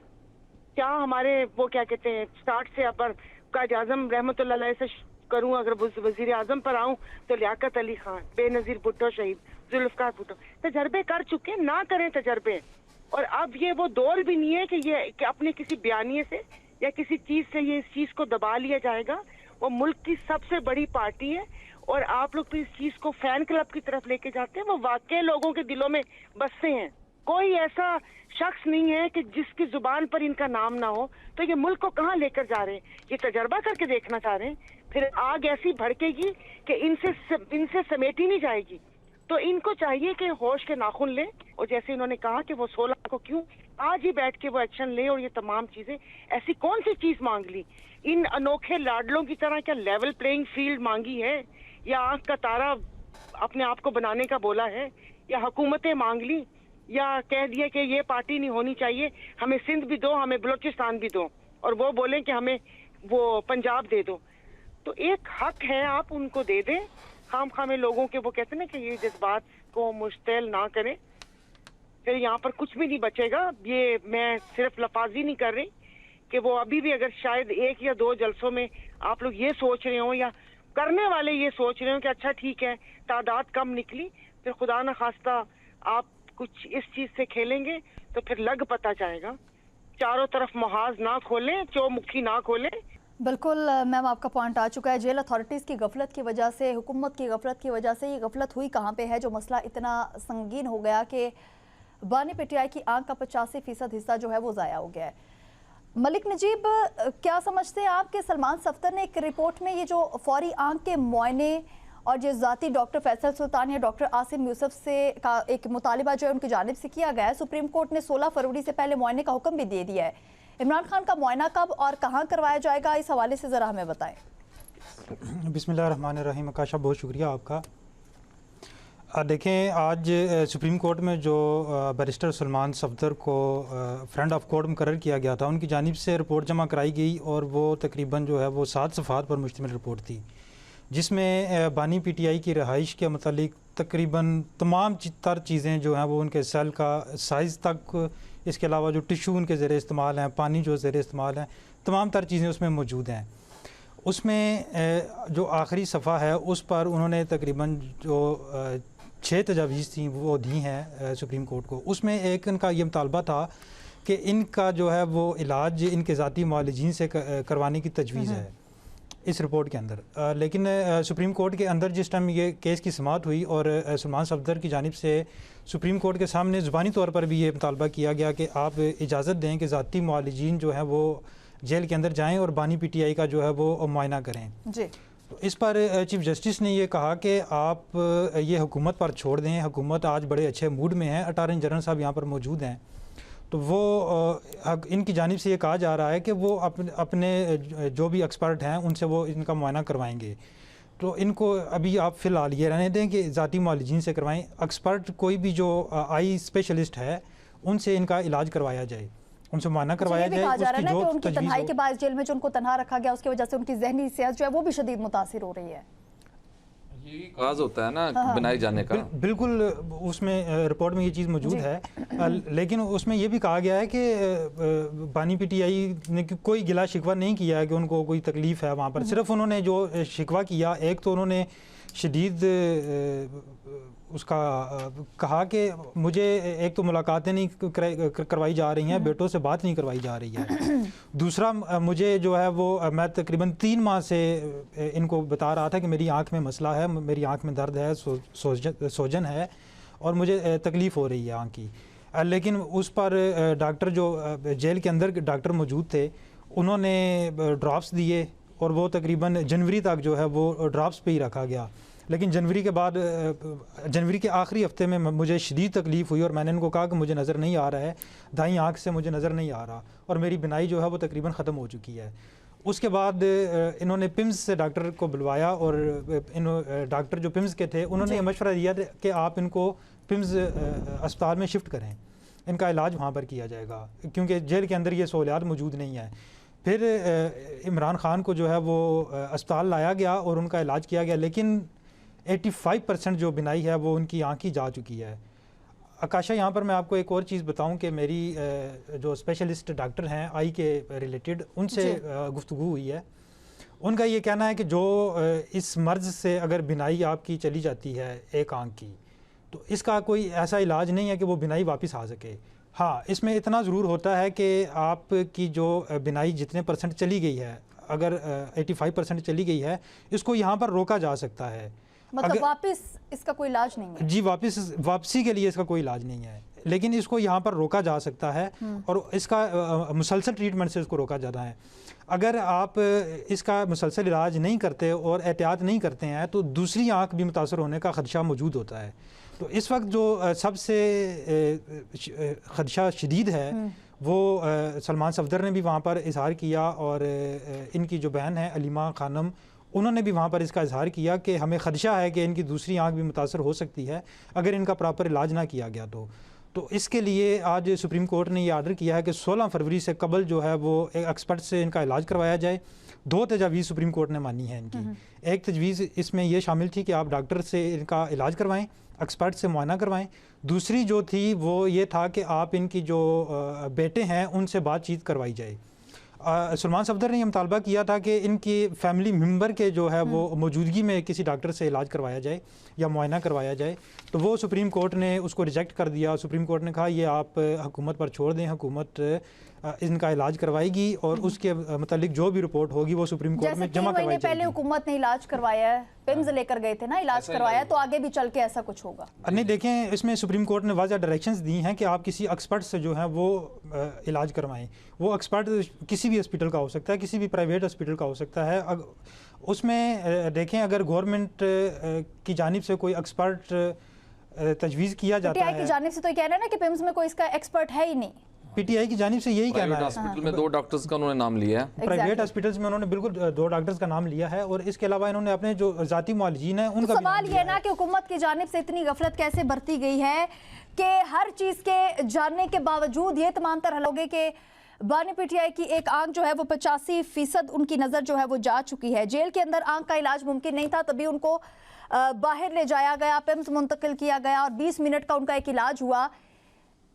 क्या हमारे वो क्या कहते हैं स्टार्ट से अपर कायद आजम रहमतुल्लाह अलैह से करूं, अगर वजीर आजम पर आऊं तो लियाकत अली खान, बेनजीर भुट्टो शहीद, जुल्फकार भुट्टो तजर्बे कर चुके, ना करें तजर्बे। और अब ये वो दौर भी नहीं है कि ये कि अपने किसी बयानिए से या किसी चीज से ये इस चीज को दबा लिया जाएगा। वो मुल्क की सबसे बड़ी पार्टी है और आप लोग भी इस चीज को फैन क्लब की तरफ लेके जाते हैं। वो वाकई लोगों के दिलों में बसते हैं। कोई ऐसा शख्स नहीं है कि जिसकी जुबान पर इनका नाम ना हो। तो ये मुल्क को कहाँ लेकर जा रहे हैं, ये तजर्बा करके देखना चाह रहे हैं। फिर आग ऐसी भड़केगी कि इनसे समेटी नहीं जाएगी। तो इनको चाहिए कि होश के नाखून लें, और जैसे इन्होंने कहा कि वो 16 को क्यों आज ही बैठ के वो एक्शन ले, और ये तमाम चीजें ऐसी कौन सी चीज मांग ली इन अनोखे लाडलों की तरह। क्या लेवल प्लेइंग फील्ड मांगी है, या आंख का तारा अपने आप को बनाने का बोला है, या हुकूमतें मांग ली, या कह दिया कि ये पार्टी नहीं होनी चाहिए, हमें सिंध भी दो, हमें बलूचिस्तान भी दो, और वो बोलें कि हमें वो पंजाब दे दो। तो एक हक है, आप उनको दे दें। खाम लोगों के वो कहते हैं ना कि ये जज्बात को मुश्तिल ना करें, फिर यहाँ पर कुछ भी नहीं बचेगा। ये मैं सिर्फ लफाजी नहीं कर रही कि वो अभी भी अगर शायद 1 या 2 जलसों में आप लोग ये सोच रहे हो या करने वाले ये सोच रहे हो कि अच्छा ठीक है तादाद कम निकली, फिर खुदा न खास्ता आप कुछ इस चीज से खेलेंगे तो फिर लग पता जाएगा। चारों तरफ मुहाज ना खोलें, चौमुखी ना खोलें। बिल्कुल मैम, आपका पॉइंट आ चुका है। जेल अथॉरिटीज़ की गफलत की वजह से, हुकूमत की गफलत की वजह से ये गफलत हुई कहाँ पे है जो मसला इतना संगीन हो गया कि बानी पीटीआई की आंख का 85% हिस्सा जो है वो ज़ाया हो गया है। मलिक नजीब, क्या समझते हैं आप कि सलमान सफ्दर ने एक रिपोर्ट में ये जो फौरी आंख के मुआयने और जो ज़ाती डॉक्टर फैसल सुल्तान या डॉक्टर आसिम यूसुफ से का एक मुतालिबा जो है उनकी जानिब से किया गया है, सुप्रीम कोर्ट ने 16 फरवरी से पहले मुआयने का हुक्म भी दे दिया है। इमरान खान का मुआयना कब और कहाँ करवाया जाएगा, इस हवाले से ज़रा हमें बताएं। बिस्मिल्लाहिर्रहमानिर्रहीम। आकाशा, बहुत शुक्रिया आपका। देखें, आज सुप्रीम कोर्ट में जो बैरिस्टर सलमान सफ्दर को फ्रेंड ऑफ कोर्ट मुकर्रर किया गया था, उनकी जानिब से रिपोर्ट जमा कराई गई और वो तकरीबन जो है वो 7 सफ़हात पर मुश्तमिल रिपोर्ट थी, जिसमें बानी पीटीआई की रहाइश के मतलब तकरीबन तमाम तर चीज़ें जो हैं वो उनके सेल का साइज़ तक, इसके अलावा जो टिशू उनके ज़रिए इस्तेमाल हैं, पानी जो ज़रिए इस्तेमाल हैं, तमाम तर चीज़ें उसमें मौजूद हैं। उसमें जो आखिरी सफ़ा है उस पर उन्होंने तकरीबन जो 6 तजावीज़ थी वो दी हैं सुप्रीम कोर्ट को। उसमें एक इनका ये मुतालबा था कि इनका जो है वो इलाज इनके ज़ाती मुआलिजीन से करवाने की तजवीज़ है इस रिपोर्ट के अंदर। लेकिन सुप्रीम कोर्ट के अंदर जिस टाइम ये केस की समाअत हुई और सलमान सफ्दर की जानिब से सुप्रीम कोर्ट के सामने ज़ुबानी तौर पर भी ये मुतालबा किया गया कि आप इजाज़त दें कि ज़ाती मुआलिजीन जो है वो जेल के अंदर जाएँ और बानी पीटीआई का जो है वो मुआयना करें। जी। इस पर चीफ जस्टिस ने ये कहा कि आप ये हुकूमत पर छोड़ दें, हुकूमत आज बड़े अच्छे मूड में है, अटॉर्नी जनरल साहब यहाँ पर मौजूद हैं, तो वो इनकी जानिब से ये कहा जा रहा है कि वो अपने जो भी एक्सपर्ट हैं उनसे वो इनका मुआयना करवाएंगे। तो इनको अभी आप फ़िलहाल ये रहने दें कि ज़ाती मुआलिजीन से करवाएं, एक्सपर्ट कोई भी जो आई स्पेशलिस्ट है उनसे इनका इलाज करवाया जाए, उनसे मुआयना करवाया जाए। कहा जा रहा है ना कि उनकी तजवीज़ तन्हाई के बाद जेल में जो उनको तन्हा रखा गया उसकी वजह से उनकी जहनी सेहत जो है वो भी शदीद मुतासिर हो रही है। यही काज होता है ना बनाए जाने का। बिल्कुल उसमें रिपोर्ट में ये चीज़ मौजूद है, लेकिन उसमें ये भी कहा गया है कि बानी पीटीआई ने कोई गिला शिकवा नहीं किया है कि उनको कोई तकलीफ़ है वहाँ पर। सिर्फ उन्होंने जो शिकवा किया, एक तो उन्होंने शदीद उसका कहा कि मुझे एक तो मुलाकातें नहीं करवाई जा रही हैं, बेटों से बात नहीं करवाई जा रही है। दूसरा मुझे जो है वो मैं तकरीबन 3 माह से इनको बता रहा था कि मेरी आंख में मसला है, मेरी आंख में दर्द है, सोजन है और मुझे तकलीफ़ हो रही है आंख की। लेकिन उस पर डॉक्टर जो जेल के अंदर डॉक्टर मौजूद थे उन्होंने ड्रॉप्स दिए और वो तकरीबन जनवरी तक जो है वो ड्रॉप्स पे ही रखा गया। लेकिन जनवरी के बाद जनवरी के आखिरी हफ्ते में मुझे शदीद तकलीफ़ हुई और मैंने इनको कहा कि मुझे नज़र नहीं आ रहा है, दाईं आँख से मुझे नज़र नहीं आ रहा और मेरी बिनाई जो है वो तकरीबन ख़त्म हो चुकी है। उसके बाद इन्होंने पिम्स से डॉक्टर को बुलवाया और डॉक्टर जो पिम्स के थे उन्होंने मशवरा दिया कि आप इनको पिम्स अस्पताल में शिफ्ट करें, इनका इलाज वहाँ पर किया जाएगा क्योंकि जेल के अंदर ये सहूलियात मौजूद नहीं है। फिर इमरान ख़ान को जो है वो अस्पताल लाया गया और उनका इलाज किया गया, लेकिन 85% जो बिनाई है वो उनकी आँख ही जा चुकी है। आकाशा, यहाँ पर मैं आपको एक और चीज़ बताऊं कि मेरी जो स्पेशलिस्ट डॉक्टर हैं आई के रिलेटेड उनसे गुफ्तगू हुई है। उनका ये कहना है कि जो इस मर्ज़ से अगर बिनाई आपकी चली जाती है एक आँख की, तो इसका कोई ऐसा इलाज नहीं है कि वो बिनाई वापस आ सके। हाँ, इसमें इतना ज़रूर होता है कि आपकी जो बिनाई जितने % चली गई है, अगर 85% चली गई है, इसको यहाँ पर रोका जा सकता है। मतलब वापस इसका कोई इलाज नहीं है? जी, वापसी के लिए इसका कोई इलाज नहीं है, लेकिन इसको यहाँ पर रोका जा सकता है और इसका मुसलसल ट्रीटमेंट से इसको रोका जाता है। अगर आप इसका मुसलसल इलाज नहीं करते और एहतियात नहीं करते हैं तो दूसरी आँख भी मुतासर होने का ख़दशा मौजूद होता है। तो इस वक्त जो सबसे ख़दशा शदीद है वो सलमान सफदर ने भी वहाँ पर इजहार किया और इनकी जो बहन है अलीमा खानम, उन्होंने भी वहाँ पर इसका इजहार किया कि हमें ख़दशा है कि इनकी दूसरी आँख भी मुतासर हो सकती है अगर इनका प्रॉपर इलाज ना किया गया तो इसके लिए आज सुप्रीम कोर्ट ने ये आर्डर किया है कि 16 फरवरी से कबल जो है वो एक एक्सपर्ट से इनका इलाज करवाया जाए। 2 तजावीज़ सुप्रीम कोर्ट ने मानी है इनकी। एक तजवीज़ इसमें यह शामिल थी कि आप डॉक्टर से इनका इलाज करवाएँ, एक्सपर्ट से मुआयना करवाएं। दूसरी जो थी वो ये था कि आप इनकी जो बेटे हैं उनसे बातचीत करवाई जाए। सलमान सफदर ने यह मुतालबा किया था कि इनकी फैमिली मेम्बर के जो है वो मौजूदगी में किसी डॉक्टर से इलाज करवाया जाए या मुआयना करवाया जाए, तो वो सुप्रीम कोर्ट ने उसको रिजेक्ट कर दिया। सुप्रीम कोर्ट ने कहा ये आप हुकूमत पर छोड़ दें, हुकूमत इनका इलाज करवाएगी और उसके मतलब जो भी रिपोर्ट होगी वो सुप्रीम कोर्ट में जमा करवाई जाएगी। पहले हुकूमत ने इलाज करवाया है, पिम्स लेकर गए थे ना, इलाज करवाया, तो आगे भी चल के ऐसा कुछ होगा? नहीं, देखें, इसमें सुप्रीम कोर्ट ने वाज़ह डायरेक्शंस दी हैं कि आप किसी एक्सपर्ट से जो है वो इलाज करवाएं। वो एक्सपर्ट किसी भी हॉस्पिटल का हो सकता है, किसी भी प्राइवेट हॉस्पिटल का हो सकता है। उसमें देखें, अगर गवर्नमेंट की जानिब से कोई एक्सपर्ट तजवीज़ किया जाता है, की जानिब से तो ये कह रहे हैं ना कि पिम्स में कोई इसका एक्सपर्ट है ही नहीं। पीटीआई की जानिब से यही कहना है। हॉस्पिटल में 2 डॉक्टर्स का उन्होंने नाम लिया है। प्राइवेट हॉस्पिटल्स में उन्होंने बिल्कुल 2 डॉक्टर्स का नाम लिया है और इसके अलावा इन्होंने अपने जो ज़ाती मुआलिजीन हैं उनका सवाल ये है ना कि हुकूमत की जानिब से इतनी गफलत कैसे बरती गई है कि हर चीज़ के जानने के बावजूद ये तमाम तरह लोगे कि बानी पीटीआई की एक आंख जो है वो 85% उनकी नज़र जो है वो जा चुकी है। जेल के अंदर आंख का इलाज मुमकिन नहीं था, तभी उनको बाहर ले जाया गया, पिम्स मुंतकिल किया गया और 20 मिनट का उनका एक इलाज हुआ।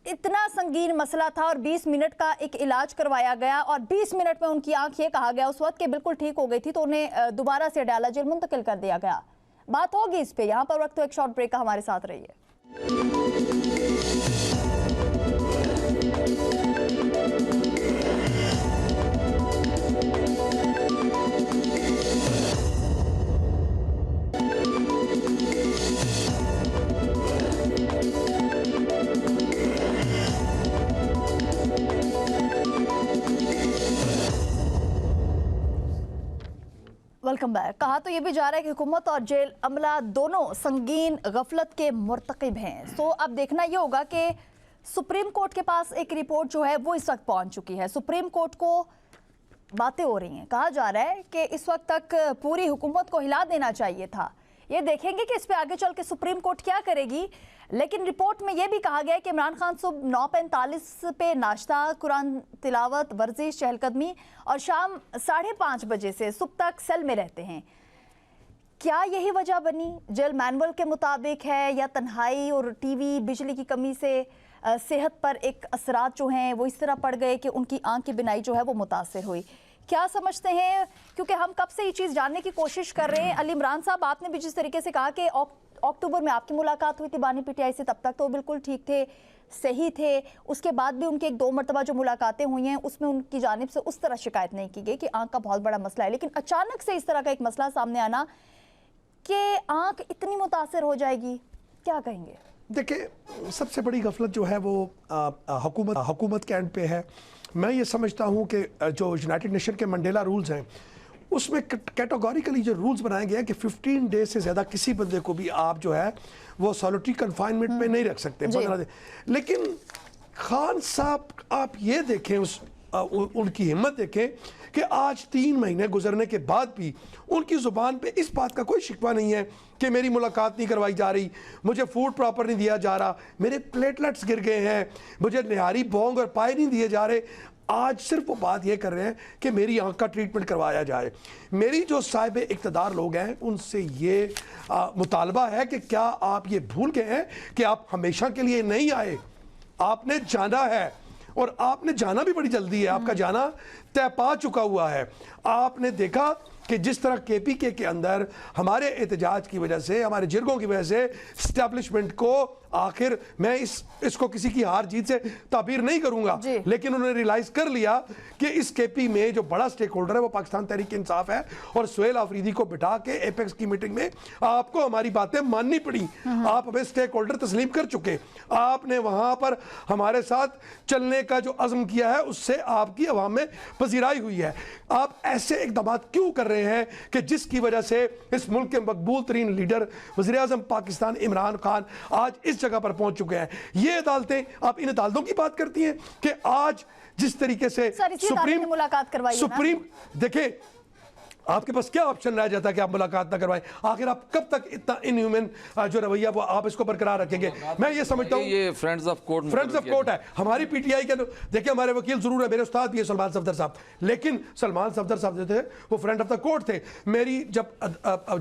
इतना संगीन मसला था और 20 मिनट का एक इलाज करवाया गया और 20 मिनट में उनकी आंख ये कहा गया उस वक्त के बिल्कुल ठीक हो गई थी, तो उन्हें दोबारा से अडयाला जेल मुंतकिल कर दिया गया। बात होगी इस पे, यहाँ पर वक्त तो एक शॉर्ट ब्रेक का, हमारे साथ रहिए। Welcome back. कहा तो ये भी जा रहा है कि हुकूमत और जेल अमला दोनों संगीन गफलत के मुर्तकिब हैं। सो अब देखना ये होगा कि सुप्रीम कोर्ट के पास एक रिपोर्ट जो है वो इस वक्त पहुंच चुकी है। सुप्रीम कोर्ट को बातें हो रही हैं, कहा जा रहा है कि इस वक्त तक पूरी हुकूमत को हिला देना चाहिए था। ये देखेंगे कि इस पे आगे चल के सुप्रीम कोर्ट क्या करेगी। लेकिन रिपोर्ट में यह भी कहा गया है कि इमरान खान सुबह 9:45 पे नाश्ता, कुरान तिलावत, वर्जिश, चहलकदमी और शाम 5:30 बजे से सुबह तक सेल में रहते हैं। क्या यही वजह बनी? जेल मैनुअल के मुताबिक है या तन्हाई और टीवी, बिजली की कमी से सेहत पर एक असरात जो हैं वो इस तरह पड़ गए कि उनकी आंख की बिनाई जो है वो मुतासर हुई? क्या समझते हैं? क्योंकि हम कब से ये चीज़ जानने की कोशिश कर रहे हैं। अली इमरान साहब, आपने भी जिस तरीके से कहा कि अक्टूबर में आपकी मुलाकात हुई थी बानी पीटीआई से, तब तक तो बिल्कुल ठीक थे, सही थे। उसके बाद भी उनकी 1-2 मरतबा जो मुलाकातें हुई हैं उसमें उनकी जानिब से उस तरह शिकायत नहीं की गई कि आंख का बहुत बड़ा मसला है। लेकिन अचानक से इस तरह का एक मसला सामने आना कि आंख इतनी मुतासर हो जाएगी, क्या कहेंगे? देखिए, सबसे बड़ी गफलत जो है वो हुकूमत के एंड पे है। मैं ये समझता हूँ कि जो यूनाइटेड नेशन के मंडेला रूल्स हैं उसमें कैटेगोरिकली जो रूल्स बनाए गए हैं कि 15 डेज से ज़्यादा किसी बंदे को भी आप जो है वो सॉलिटरी कन्फाइनमेंट में नहीं रख सकते 15 दिन। लेकिन खान साहब, आप ये देखें, उनकी हिम्मत देखें कि आज 3 महीने गुजरने के बाद भी उनकी ज़ुबान पे इस बात का कोई शिकवा नहीं है कि मेरी मुलाकात नहीं करवाई जा रही, मुझे फूड प्रॉपर नहीं दिया जा रहा, मेरे प्लेटलेट्स गिर गए हैं, मुझे निहारी बोंग और पाए नहीं दिए जा रहे। आज सिर्फ वो बात ये कर रहे हैं कि मेरी आंख का ट्रीटमेंट करवाया जाए। मेरी जो साहिब इक़्तिदार लोग हैं उनसे ये मुतालबा है कि क्या आप ये भूल गए हैं कि आप हमेशा के लिए नहीं आए, आपने जाना है और आपने जाना भी बड़ी जल्दी है। आपका जाना तय पा चुका हुआ है। आपने देखा कि जिस तरह केपीके के अंदर हमारे एहतजाज की वजह से, हमारे जिरगों की वजह से स्टैब्लिशमेंट को, आखिर मैं इसको किसी की हार जीत से ताबीर नहीं करूंगा, लेकिन उन्होंने रियलाइज कर लिया कि इस केपी में जो बड़ा स्टेक होल्डर है वो पाकिस्तान तहरीक इंसाफ है और सुहेल आफरीदी को बिठा के एपेक्स की मीटिंग में आपको हमारी बातें माननी पड़ी। आप हमें स्टेक होल्डर तस्लीम कर चुके, आपने वहां पर हमारे साथ चलने का जो अज़्म किया है उससे आपकी अवाम में पजीराई हुई है। आप ऐसे इक़दाम क्यों कर रहे हैं कि जिसकी वजह से इस मुल्क के मकबूल तरीन लीडर वज़ीर-ए-आज़म पाकिस्तान इमरान खान आज इस जगह पर पहुंच चुके हैं। ये अदालतें, आप इन अदालतों की बात करती हैं कि आज जिस तरीके से सुप्रीम देखें, आपके पास क्या ऑप्शन रह जाता है कि आप मुलाकात ना करवाएं? आखिर आप कब तक इतना इनह्यूमन जो रवैया वो आप इसको बरकरार रखेंगे? मैं ये समझता हूँ ये फ्रेंड्स ऑफ कोर्ट है। हमारी पीटीआई के, देखिए हमारे वकील जरूर है, मेरे उस्ताद भी है सलमान सफदर साहब, लेकिन सलमान सफदर साहब जो थे वो फ्रेंड ऑफ द कोर्ट थे। मेरी जब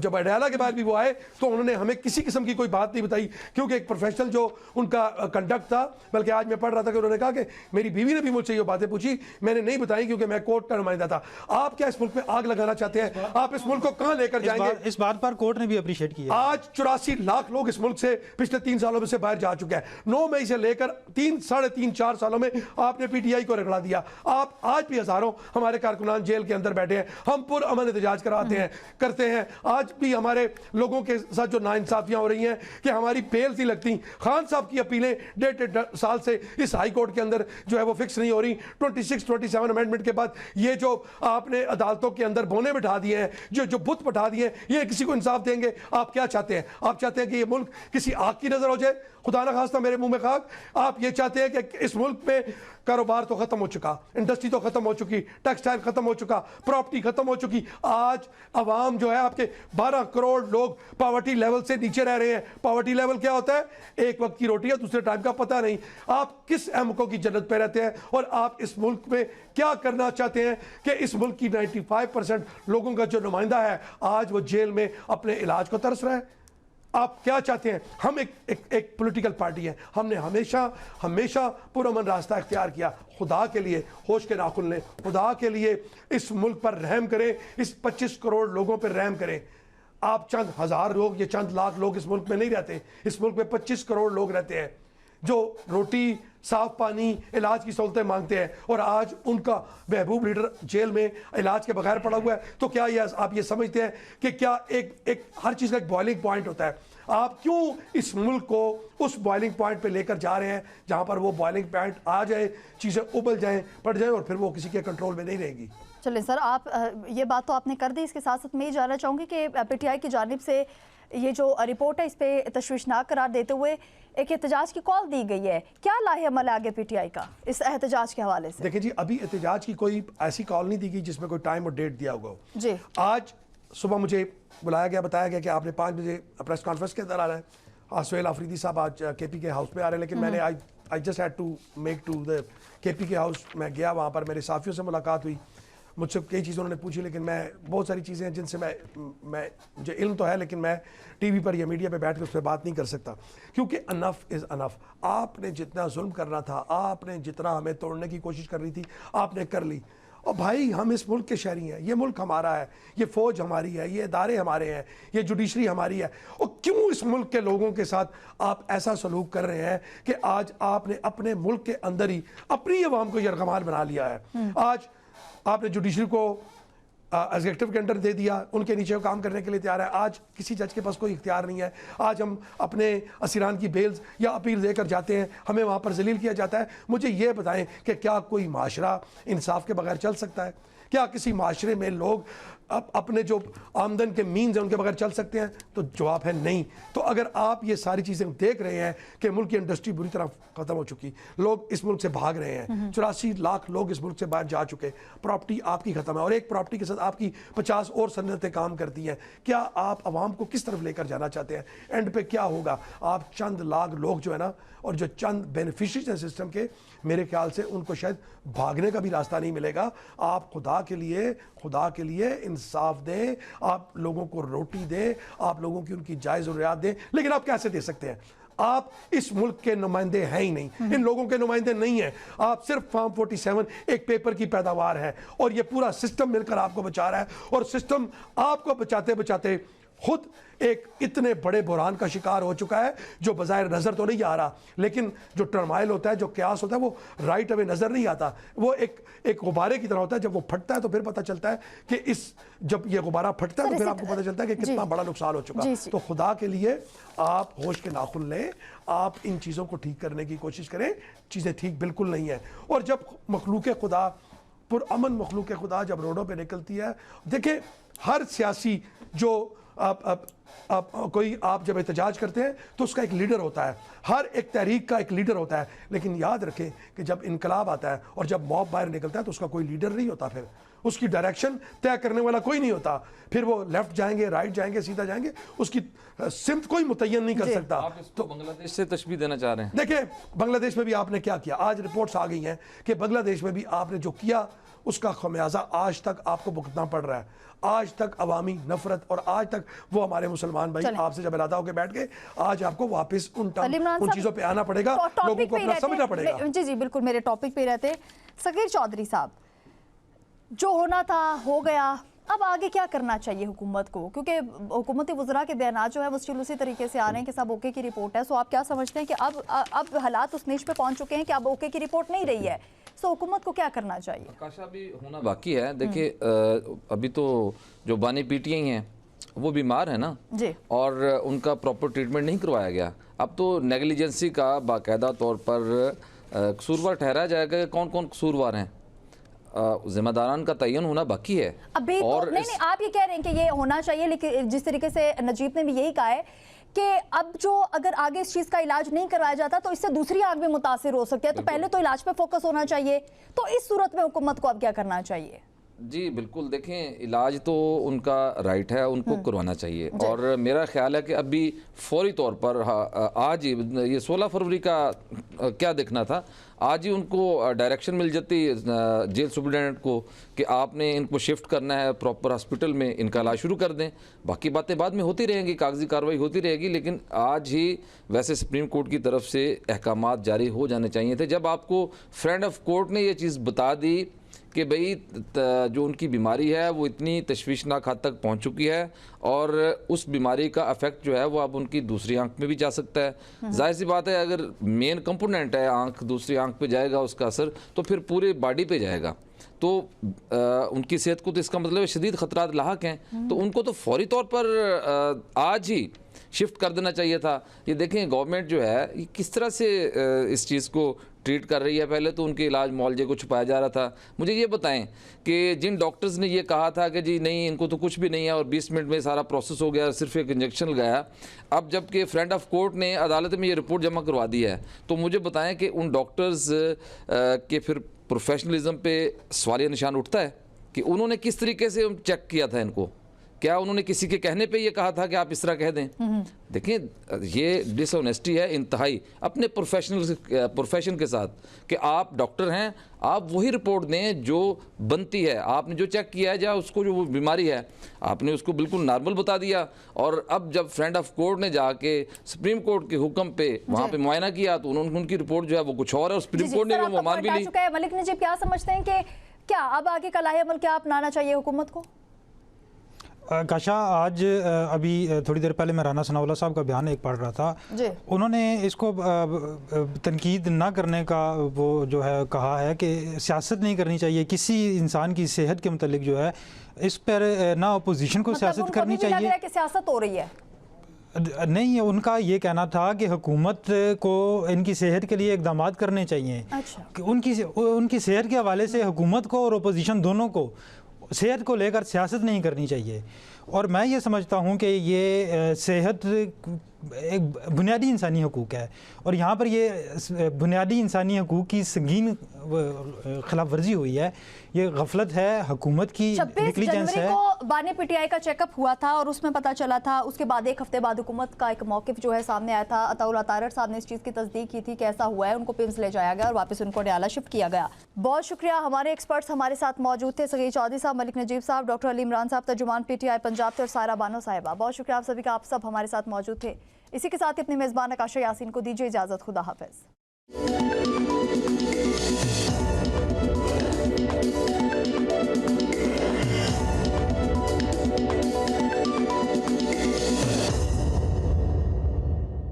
अडयाला के बाद भी वो आए तो उन्होंने हमें किसी किस्म की कोई बात नहीं बताई, क्योंकि एक प्रोफेशनल जो उनका कंडक्ट था, बल्कि आज मैं पढ़ रहा था कि उन्होंने कहा कि मेरी बीवी ने भी मुझसे ये बातें पूछी, मैंने नहीं बताई क्योंकि मैं कोर्ट का नुमाइंदा था। आप क्या इस मुल्क में आग लगाना चाहते हैं? आप इस मुल्क को कहां लेकर जाएंगे? इस बात पर कोर्ट ने भी अप्रिशिएट किया। आज 84 लाख लोग इस मुल्क से पिछले 3 सालों में से बाहर जा चुके हैं। 9 मई से लेकर 3-4 सालों में आपने पीटीआई को रगड़ा दिया। आप आज भी हजारों हमारे कारकुनान जेल के अंदर बैठे हैं, हम पुरअमन एहतजाज करते हैं। आज भी हमारे लोगों के साथ जो नाइंसाफियां हो रही हैं कि हमारी बेल नहीं लगती। खान साहब की अपीलें 1.5 साल से इस हाई कोर्ट के अंदर जो है वो फिक्स नहीं हो रही। 26-27 अमेंडमेंट के बाद ये जो आपने अदालतों के अंदर बोने बिठा दिए हैं, जो बुत बैठा दिए, ये किसी को इंसाफ देंगे? आप क्या चाहते हैं? आप चाहते हैं कि ये मुल्क किसी आग की नजर हो जाए? खुदा ना खास्ता मेरे मुंह में खाक। आप ये चाहते हैं कि इस मुल्क में कारोबार तो खत्म हो चुका, इंडस्ट्री तो खत्म हो चुकी, टेक्सटाइल खत्म हो चुका, प्रॉपर्टी खत्म हो चुकी। आज अवाम जो है, आपके 12 करोड़ लोग पॉवर्टी लेवल से नीचे रह रहे हैं। पॉवर्टी लेवल क्या होता है? एक वक्त की रोटी है, दूसरे टाइम का पता नहीं। आप किस अहमकों की जन्नत पे रहते हैं और आप इस मुल्क में क्या करना चाहते हैं कि इस मुल्क की 95% लोगों का जो नुमाइंदा है आज वो जेल में अपने इलाज को तरस रहा है। आप क्या चाहते हैं? हम एक पॉलिटिकल पार्टी है, हमने हमेशा पुरअमन रास्ता इख्तियार किया। खुदा के लिए होश के नाखुन लें, खुदा के लिए इस मुल्क पर रहम करें, इस 25 करोड़ लोगों पर रहम करें। आप चंद हज़ार लोग या चंद लाख लोग इस मुल्क में नहीं रहते, इस मुल्क में 25 करोड़ लोग रहते हैं जो रोटी, साफ पानी, इलाज की सहूलतें मांगते हैं और आज उनका महबूब लीडर जेल में इलाज के बगैर पड़ा हुआ है। तो क्या आप ये समझते हैं कि क्या एक हर चीज़ का एक बॉइलिंग पॉइंट होता है? आप क्यों इस मुल्क को उस बॉइलिंग पॉइंट पे लेकर जा रहे हैं जहां पर वो बॉइलिंग पॉइंट आ जाए, चीज़ें उबल जाएं, पड़ जाएं और फिर वो किसी के कंट्रोल में नहीं रहेगी। चलिए सर, आप ये बात तो आपने कर दी। इसके साथ साथ मैं ये जानना चाहूँगी कि पीटीआई की जानिब से ये जो रिपोर्ट है इस पर तशवीशनाक करार देते हुए एक एहतजाज की कॉल दी गई है। क्या लाहे अमल आगे पीटीआई का इस एहतजाज के हवाले से? देखिए जी, अभी एहतजाज की कोई ऐसी कॉल नहीं दी गई जिसमें कोई टाइम और डेट दिया होगा जी। आज सुबह मुझे बुलाया गया, बताया गया कि आपने 5 बजे प्रेस कॉन्फ्रेंस के अंदर आना है। आज सोहेल आफरीदी साहब आज केपी के हाउस पे आ रहे हैं, लेकिन मैंने I just had to make to the KP के हाउस। मैं गया, वहाँ पर मेरे साथियों से मुलाकात हुई, मुझसे कई चीज़ें उन्होंने पूछी, लेकिन मैं बहुत सारी चीज़ें हैं जिनसे मैं मुझे इल्म तो है, लेकिन मैं टीवी पर या मीडिया पे बैठ कर उस पर बात नहीं कर सकता, क्योंकि अनफ इज़ अनफ। आपने जितना जुल्म करना था, आपने जितना हमें तोड़ने की कोशिश कर रही थी, आपने कर ली। और भाई, हम इस मुल्क के शहरी हैं, ये मुल्क हमारा है, ये फ़ौज हमारी है, ये इदारे हमारे हैं, ये जुडिशरी हमारी है। और क्यों इस मुल्क के लोगों के साथ आप ऐसा सलूक कर रहे हैं कि आज आपने अपने मुल्क के अंदर ही अपनी अवाम को यरगमाल बना लिया है। आज आपने जुडिशरी को एग्जीक्यूटिव के अंडर दे दिया, उनके नीचे वो काम करने के लिए तैयार है। आज किसी जज के पास कोई इख्तियार नहीं है। आज हम अपने असीरान की बेल्स या अपील देकर जाते हैं, हमें वहाँ पर जलील किया जाता है। मुझे ये बताएं कि क्या कोई माशरा इंसाफ के बगैर चल सकता है? क्या किसी माशरे में लोग अपने जो आमदन के मीन्स हैं उनके बगैर चल सकते हैं? तो जवाब है नहीं। तो अगर आप ये सारी चीज़ें देख रहे हैं कि मुल्क की इंडस्ट्री बुरी तरह ख़त्म हो चुकी, लोग इस मुल्क से भाग रहे हैं, 84 लाख लोग इस मुल्क से बाहर जा चुके, प्रॉपर्टी आपकी ख़त्म है और एक प्रॉपर्टी के साथ आपकी 50 और सन्नतें काम करती हैं। क्या आप आवाम को किस तरफ लेकर जाना चाहते हैं? एंड पे क्या होगा? आप चंद लाख लोग जो है ना, और जो चंद बेनिफिशरीज हैं सिस्टम के, मेरे ख्याल से उनको शायद भागने का भी रास्ता नहीं मिलेगा। आप खुदा के लिए इंसाफ दें, आप लोगों को रोटी दें, आप लोगों की उनकी जायज़ ज़रूरियात दें। लेकिन आप कैसे दे सकते हैं? आप इस मुल्क के नुमाइंदे हैं ही नहीं, इन लोगों के नुमाइंदे नहीं हैं। आप सिर्फ फार्म 47 एक पेपर की पैदावार है और ये पूरा सिस्टम मिलकर आपको बचा रहा है, और सिस्टम आपको बचाते बचाते खुद एक इतने बड़े बुरहान का शिकार हो चुका है जो बज़ाहिर नज़र तो नहीं आ रहा, लेकिन जो टर्माइल होता है, जो क्यास होता है, वो राइट अवे नज़र नहीं आता। वो एक गुब्बारे की तरह होता है। जब वो फटता है तो फिर पता चलता है कि जब ये गुब्बारा फटता है तो फिर आपको पता चलता है कि कितना बड़ा नुकसान हो चुका। तो खुदा के लिए आप होश के नाखुन लें, आप इन चीज़ों को ठीक करने की कोशिश करें। चीज़ें ठीक बिल्कुल नहीं है। और जब मखलूक खुदा, पुरअमन मखलूक खुदा जब रोडों पर निकलती है, देखें हर सियासी जो कोई आप जब एहतजाज करते हैं तो उसका एक लीडर होता है, हर एक तहरीक का एक लीडर होता है। लेकिन याद रखें कि जब इनकलाब आता है और जब मॉब बाहर निकलता है तो उसका कोई लीडर नहीं होता, फिर उसकी डायरेक्शन तय करने वाला कोई नहीं होता। फिर वो लेफ्ट जाएंगे, राइट जाएंगे, सीधा जाएंगे, उसकी सिमत कोई मुतय्यन नहीं कर सकता। तो बांग्लादेश से तशबीह देना चाह रहे हैं? देखिए, बांग्लादेश में भी आपने क्या किया, आज रिपोर्ट्स आ गई हैं कि बांग्लादेश में भी आपने जो किया उसका खमियाजा आज तक आपको भुगतना पड़ रहा है। आज तक अवामी नफरत, और आज तक वो हमारे मुसलमान भाई आपसे जब इरादा होकर बैठ गए, आज आपको वापस उन चीज़ों पे आना पड़ेगा, लोगों को अपना समझना पड़ेगा। जी जी बिल्कुल, मेरे टॉपिक पे रहते। सगीर चौधरी साहब, जो होना था हो गया, अब आगे क्या करना चाहिए हुकूमत को? क्योंकि हुकूमती वज़रा के बयान जो है वो स्टिल उसी तरीके से आ रहे हैं कि सब ओके की रिपोर्ट है। सो आप क्या समझते हैं कि अब हालात उस निच पे पहुंच चुके हैं कि अब ओके की रिपोर्ट नहीं रही है, सो हुकूमत को क्या करना चाहिए? आकाशा, भी होना बाकी है। देखिए, अभी तो जो बानी पीटीआई हैं वो बीमार है ना जी, और उनका प्रॉपर ट्रीटमेंट नहीं करवाया गया। अब तो नेग्लिजेंसी का बाकायदा तौर पर कसूरवार ठहराया जाएगा। कौन कौन कसूरवार हैं, जिम्मेदारान का तयन होना बाकी है। अभी और तो नहीं, आप ये कह रहे हैं कि ये होना चाहिए, लेकिन जिस तरीके से नजीब ने भी यही कहा है कि अब जो अगर आगे इस चीज़ का इलाज नहीं करवाया जाता तो इससे दूसरी आंख भी मुतासिर हो सकती है, तो पहले तो इलाज पे फोकस होना चाहिए। तो इस सूरत में हुकूमत को अब क्या करना चाहिए? जी बिल्कुल, देखें, इलाज तो उनका राइट है, उनको करवाना चाहिए। और मेरा ख्याल है कि अभी फौरी तौर पर आज ही, ये 16 फरवरी का क्या देखना था, आज ही उनको डायरेक्शन मिल जाती जेल सुप्रिटेंडेंट को कि आपने इनको शिफ्ट करना है प्रॉपर हॉस्पिटल में, इनका इलाज शुरू कर दें। बाकी बातें बाद में होती रहेंगी, कागजी कार्रवाई होती रहेगी, लेकिन आज ही वैसे सुप्रीम कोर्ट की तरफ से अहकामात जारी हो जाने चाहिए थे। जब आपको फ्रेंड ऑफ कोर्ट ने ये चीज़ बता दी कि भाई जो उनकी बीमारी है वो इतनी तशवीशनाक हद तक पहुंच चुकी है और उस बीमारी का अफेक्ट जो है वो अब उनकी दूसरी आंख में भी जा सकता है। जाहिर सी बात है, अगर मेन कंपोनेंट है आंख, दूसरी आंख पे जाएगा उसका असर, तो फिर पूरे बॉडी पे जाएगा। तो उनकी सेहत को तो इसका मतलब शदीद ख़तरात लाहक हैं। तो उनको तो फौरी तौर पर आज ही शिफ्ट कर देना चाहिए था। ये देखें गवर्नमेंट जो है ये किस तरह से इस चीज़ को ट्रीट कर रही है। पहले तो उनके इलाज मुआवजे को छुपाया जा रहा था। मुझे ये बताएं कि जिन डॉक्टर्स ने ये कहा था कि जी नहीं इनको तो कुछ भी नहीं है और 20 मिनट में सारा प्रोसेस हो गया, सिर्फ एक इंजेक्शन लगाया, अब जबकि फ्रेंड ऑफ कोर्ट ने अदालत में ये रिपोर्ट जमा करवा दी है, तो मुझे बताएं कि उन डॉक्टर्स के फिर प्रोफेशनलिज्म पे सवालिया निशान उठता है कि उन्होंने किस तरीके से चेक किया था इनको। क्या उन्होंने किसी के कहने पे ये कहा था कि आप इस तरह कह दें? देखिए ये डिसऑनेस्टी है इंतहाई अपने प्रोफेशन के साथ कि आप डॉक्टर हैं, आप वही रिपोर्ट दें जो बनती है। आपने जो चेक किया है या उसको जो बीमारी है आपने उसको बिल्कुल नॉर्मल बता दिया, और अब जब फ्रेंड ऑफ कोर्ट ने जाके सुप्रीम कोर्ट के हुक्म पे वहाँ पे मुआयना किया तो उन्होंने उनकी रिपोर्ट जो है वो कुछ और है, सुप्रीम कोर्ट ने वो मान भी ली। मलिक नजीब क्या समझते हैं कि क्या अब आगे का लाहे अमल क्या अपनाना चाहिए हुकूमत को? काशा, आज अभी थोड़ी देर पहले मैं राना सनाउल्लाह साहब का बयान एक पढ़ रहा था जी। उन्होंने इसको तनकीद ना करने का वो जो है कहा है कि सियासत नहीं करनी चाहिए किसी इंसान की सेहत के मुतालिक, जो है इस पर ना अपोजिशन को सियासत करनी चाहिए कि सियासत हो रही है। नहीं, उनका ये कहना था कि हुकूमत को इनकी सेहत के लिए इकदाम करने चाहिए। अच्छा। कि उनकी सेहत के हवाले से हुकूमत को और अपोजिशन दोनों को सेहत को लेकर सियासत नहीं करनी चाहिए। और मैं ये समझता हूँ कि ये सेहत एक बुनियादी इंसानी हकूक़ है और यहाँ पर ये बुनियादी इंसानी हकूक़ की संगीन खिलाफ वर्जी हुई है। ये गफलत है, हुकूमत की नेग्लिजेंस है। को बानी पीटीआई का चेकअप हुआ था और उसमें पता चला था, उसके बाद एक हफ्ते बाद हुकूमत का एक मौक़िफ़ जो है सामने आया था। अताउल्लाह तारड़ साहब ने इस चीज़ की तस्दीक की थी कि ऐसा हुआ है, उनको पिम्स ले जाया गया और वापस उनको न्यायालय शिफ्ट किया गया। बहुत शुक्रिया, हमारे एक्सपर्ट्स हमारे साथ मौजूद थे, सगीर चौधरी साहब, मलिक नजीब साहब, डॉक्टर अली इमरान साहब, तर्जुमान पीटीआई पंजाब थे, और सायरा बानो साहिबा। बहुत शुक्रिया आप सभी का, आप सब हमारे साथ मौजूद थे। इसी के साथ अपनी मेज़बान आकाशा यासीन को दीजिए इजाज़त। खुदा हाफ़िज़।